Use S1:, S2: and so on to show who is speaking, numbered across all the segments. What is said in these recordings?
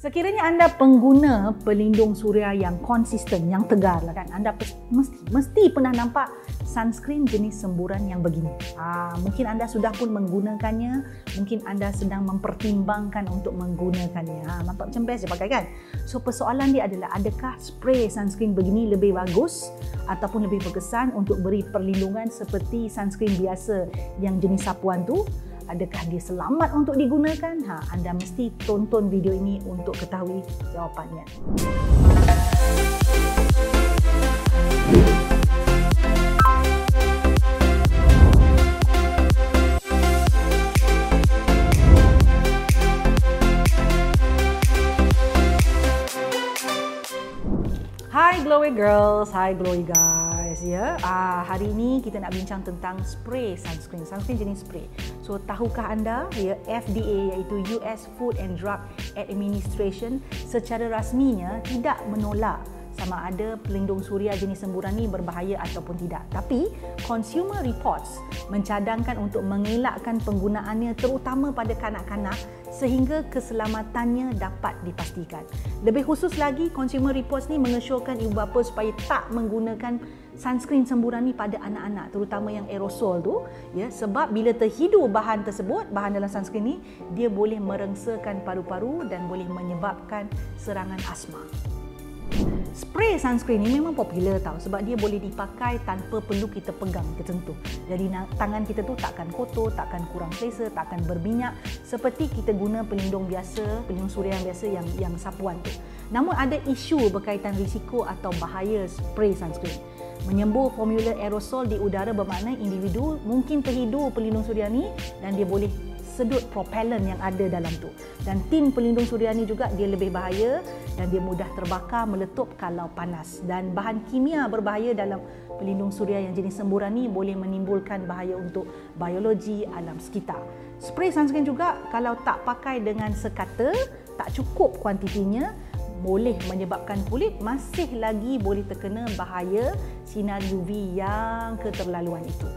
S1: Sekiranya anda pengguna pelindung suria yang konsisten, yang tegar lah kan, anda mesti pernah nampak sunscreen jenis semburan yang begini. Mungkin anda sudah pun menggunakannya, mungkin anda sedang mempertimbangkan untuk menggunakannya. Nampak macam best je pakai kan? So persoalan dia adalah, adakah spray sunscreen begini lebih bagus ataupun lebih berkesan untuk beri perlindungan seperti sunscreen biasa yang jenis sapuan tu? Adakah dia selamat untuk digunakan? Anda mesti tonton video ini untuk ketahui jawapannya. Hai Glowy Girls, hai Glowy Guys ya. Hari ini kita nak bincang tentang spray sunscreen jenis spray. So tahukah anda ya, FDA iaitu US Food and Drug Administration secara rasminya tidak menolak sama ada pelindung suria jenis semburan ni berbahaya ataupun tidak. Tapi Consumer Reports mencadangkan untuk mengelakkan penggunaannya terutama pada kanak-kanak sehingga keselamatannya dapat dipastikan. Lebih khusus lagi, Consumer Reports ni mengesyorkan ibu bapa supaya tak menggunakan sunscreen semburan ni pada anak-anak, terutama yang aerosol tu ya, sebab bila terhidu bahan tersebut, bahan dalam sunscreen ni, dia boleh merengsakan paru-paru dan boleh menyebabkan serangan asma. Spray sunscreen ni memang popular tau, sebab dia boleh dipakai tanpa perlu kita pegang, kita sentuh. Jadi tangan kita tu takkan kotor, takkan kurang selesa, takkan berminyak seperti kita guna pelindung biasa, pelindung suria yang biasa yang sapuan tu. Namun ada isu berkaitan risiko atau bahaya spray sunscreen. Menyembur formula aerosol di udara bermakna individu mungkin terhidu pelindung suria ni dan dia boleh sedut propellant yang ada dalam tu. Dan tin pelindung suria ni juga dia lebih bahaya dan dia mudah terbakar, meletup kalau panas. Dan bahan kimia berbahaya dalam pelindung suria yang jenis semburan ni boleh menimbulkan bahaya untuk biologi alam sekitar. Spray sunscreen juga kalau tak pakai dengan sekata, tak cukup kuantitinya, boleh menyebabkan kulit masih lagi boleh terkena bahaya sinar UV yang keterlaluan itu.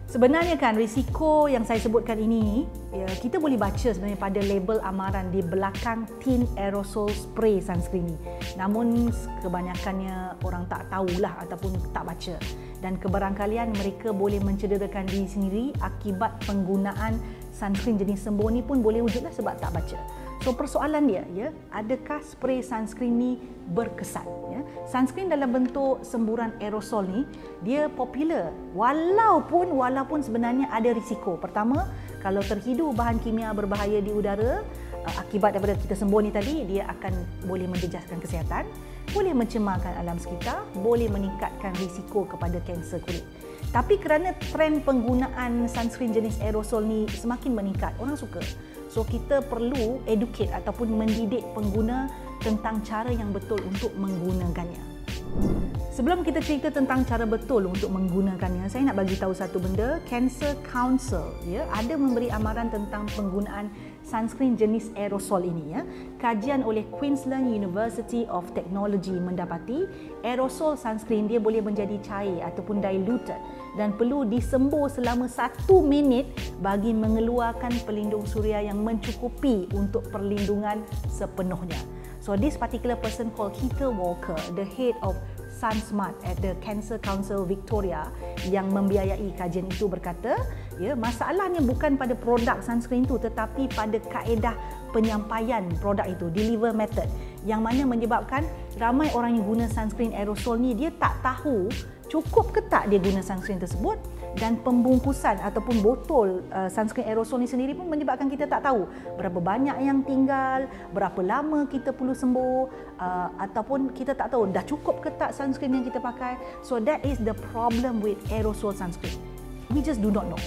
S1: Sebenarnya kan risiko yang saya sebutkan ini ya, kita boleh baca sebenarnya pada label amaran di belakang tin aerosol spray sunscreen ni. Namun kebanyakannya orang tak tahulah ataupun tak baca. Dan kebarangkalian mereka boleh mencederakan diri sendiri akibat penggunaan sunscreen jenis sembur ni pun boleh wujudlah sebab tak baca. So persoalan dia ya, adakah spray sunscreen ni berkesan ya? Sunscreen dalam bentuk semburan aerosol ni dia popular walaupun sebenarnya ada risiko. Pertama, kalau terhidu bahan kimia berbahaya di udara akibat daripada kita sembur ni tadi, dia akan boleh menjejaskan kesihatan, boleh mencemarkan alam sekitar, boleh meningkatkan risiko kepada kanser kulit. Tapi kerana trend penggunaan sunscreen jenis aerosol ni semakin meningkat, orang suka. So kita perlu educate ataupun mendidik pengguna tentang cara yang betul untuk menggunakannya. Sebelum kita cerita tentang cara betul untuk menggunakannya, saya nak bagi tahu satu benda. Cancer Council ya, ada memberi amaran tentang penggunaan sunscreen jenis aerosol ini ya. Kajian oleh Queensland University of Technology mendapati aerosol sunscreen dia boleh menjadi cair ataupun diluted dan perlu disembur selama 1 minit bagi mengeluarkan pelindung suria yang mencukupi untuk perlindungan sepenuhnya. So this particular person called Heather Walker, the head of SunSmart at the Cancer Council Victoria yang membiayai kajian itu berkata, ya, masalahnya bukan pada produk sunscreen itu tetapi pada kaedah penyampaian produk itu, deliver method, yang mana menyebabkan ramai orang yang guna sunscreen aerosol ni dia tak tahu cukup ke tak dia guna sunscreen tersebut, dan pembungkusan ataupun botol sunscreen aerosol ni sendiri pun menyebabkan kita tak tahu berapa banyak yang tinggal, berapa lama kita perlu sembur, ataupun kita tak tahu dah cukup ke tak sunscreen yang kita pakai. So that is the problem with aerosol sunscreen. We just do not know.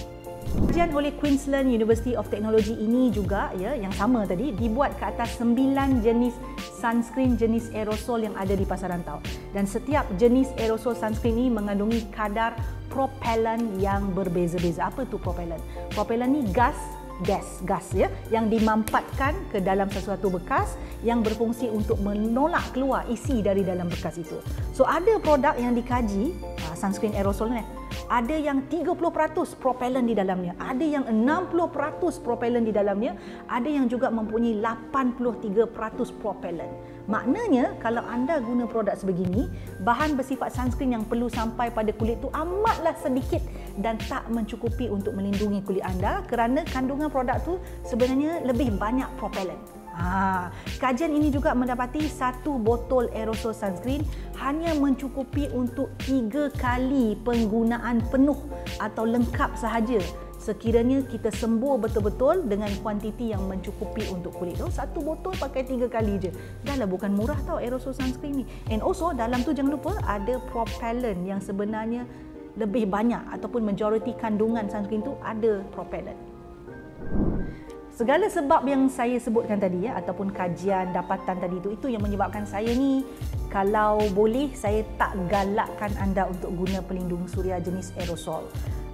S1: Kajian oleh Queensland University of Technology ini juga ya, yang sama tadi, dibuat ke atas 9 jenis sunscreen jenis aerosol yang ada di pasaran tau. Dan setiap jenis aerosol sunscreen ini mengandungi kadar propellant yang berbeza-beza. Apa tu propellant? Propellant ni gas ya, yang dimampatkan ke dalam sesuatu bekas yang berfungsi untuk menolak keluar isi dari dalam bekas itu. So ada produk yang dikaji, sunscreen aerosol ni ada yang 30% propellant di dalamnya, ada yang 60% propellant di dalamnya, ada yang juga mempunyai 83% propellant. Maknanya kalau anda guna produk sebegini, bahan bersifat sunscreen yang perlu sampai pada kulit tu amatlah sedikit dan tak mencukupi untuk melindungi kulit anda kerana kandungan produk tu sebenarnya lebih banyak propellant. Kajian ini juga mendapati satu botol aerosol sunscreen hanya mencukupi untuk 3 kali penggunaan penuh atau lengkap sahaja sekiranya kita sembur betul-betul dengan kuantiti yang mencukupi untuk kulit. Satu botol pakai 3 kali je. Dah lah, bukan murah tau aerosol sunscreen ni. And also dalam tu jangan lupa ada propellant yang sebenarnya lebih banyak ataupun majoriti kandungan sunscreen tu ada propellant. Segala sebab yang saya sebutkan tadi ataupun kajian dapatan tadi itu yang menyebabkan saya ni, kalau boleh saya tak galakkan anda untuk guna pelindung suria jenis aerosol.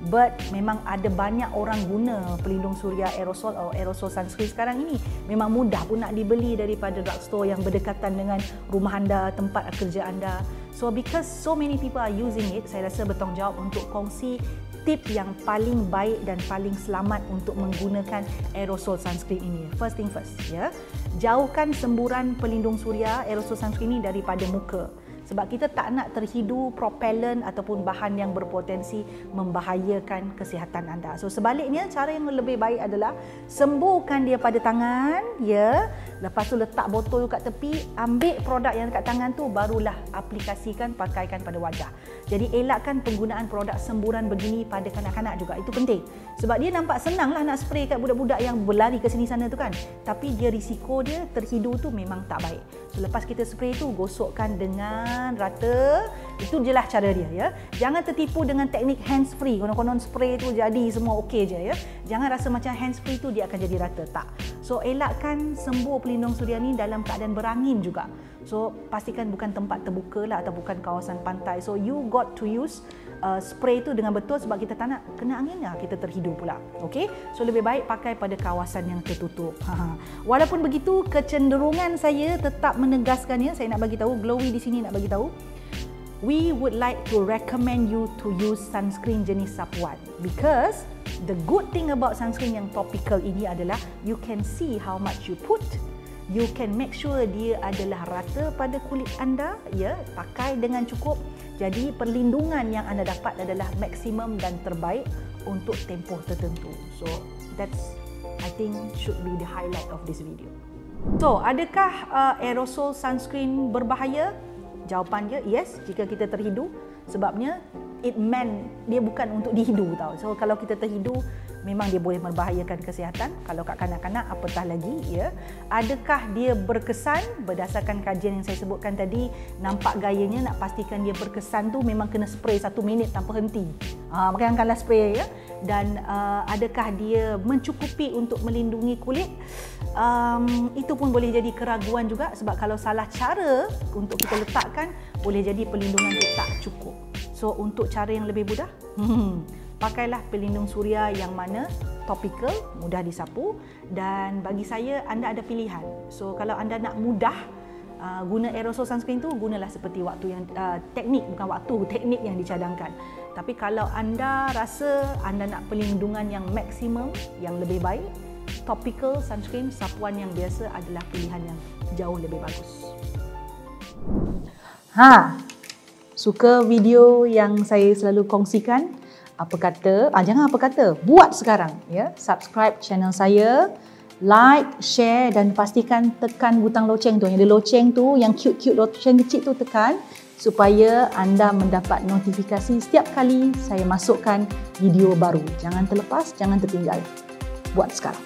S1: But memang ada banyak orang guna pelindung suria aerosol atau aerosol sunscreen sekarang ini. Memang mudah pun nak dibeli daripada drugstore yang berdekatan dengan rumah anda, tempat kerja anda. So because so many people are using it, saya rasa bertanggungjawab untuk kongsi tip yang paling baik dan paling selamat untuk menggunakan aerosol sunscreen ini. First thing first, ya. Jauhkan semburan pelindung suria aerosol sunscreen ini daripada muka. Sebab kita tak nak terhidu propellant ataupun bahan yang berpotensi membahayakan kesihatan anda. So sebaliknya, cara yang lebih baik adalah semburkan dia pada tangan, ya. Lepas tu letak botol kat tepi, ambil produk yang dekat tangan tu, barulah aplikasikan, pakaikan pada wajah. Jadi elakkan penggunaan produk semburan begini pada kanak-kanak juga. Itu penting. Sebab dia nampak senang lah nak spray kat budak-budak yang berlari ke sini sana tu kan. Tapi dia risiko dia terhidu tu memang tak baik. So lepas kita spray tu, gosokkan dengan rata. Itu je lah cara dia, ya. Jangan tertipu dengan teknik hands free. Konon-konon spray tu jadi semua okey je, ya. Jangan rasa macam hands free tu dia akan jadi rata. Tak. So elakkan sembur pelindung suria ni dalam keadaan berangin juga. So pastikan bukan tempat terbuka lah atau bukan kawasan pantai. So you got to use spray tu dengan betul sebab kita tak nak kena angin lah, kita terhidu pula. Okey? So lebih baik pakai pada kawasan yang tertutup. Walaupun begitu, kecenderungan saya tetap menegaskannya. Saya nak bagi tahu, Glowy di sini nak bagi tahu, we would like to recommend you to use sunscreen jenis sapuan because the good thing about sunscreen yang topical ini adalah you can see how much you put. You can make sure dia adalah rata pada kulit anda, ya, pakai dengan cukup. Jadi perlindungan yang anda dapat adalah maksimum dan terbaik untuk tempoh tertentu. So that's, I think, should be the highlight of this video. So, adakah aerosol sunscreen berbahaya? Jawapan dia yes, jika kita terhidu. Sebabnya it meant dia bukan untuk dihidu tau. So kalau kita terhidu memang dia boleh membahayakan kesihatan. Kalau kat kanak-kanak apatah lagi, ya. Adakah dia berkesan? Berdasarkan kajian yang saya sebutkan tadi, nampak gayanya nak pastikan dia berkesan tu memang kena spray 1 minit tanpa henti. Makanlah spray, ya. Dan adakah dia mencukupi untuk melindungi kulit? Itu pun boleh jadi keraguan juga sebab kalau salah cara untuk kita letakkan boleh jadi perlindungan dia tak cukup. So untuk cara yang lebih mudah, pakailah pelindung suria yang mana topical, mudah disapu, dan bagi saya anda ada pilihan. So kalau anda nak mudah guna aerosol sunscreen tu, gunalah seperti waktu yang teknik yang dicadangkan. Tapi kalau anda rasa anda nak perlindungan yang maksimum, yang lebih baik, topical sunscreen sapuan yang biasa adalah pilihan yang jauh lebih bagus. Suka video yang saya selalu kongsikan? Apa kata? Jangan apa kata, buat sekarang, ya. Subscribe channel saya, like, share dan pastikan tekan butang loceng tu. Yang ada loceng tu, yang cute-cute loceng kecil tu tekan supaya anda mendapat notifikasi setiap kali saya masukkan video baru. Jangan terlepas, jangan tertinggal. Buat sekarang.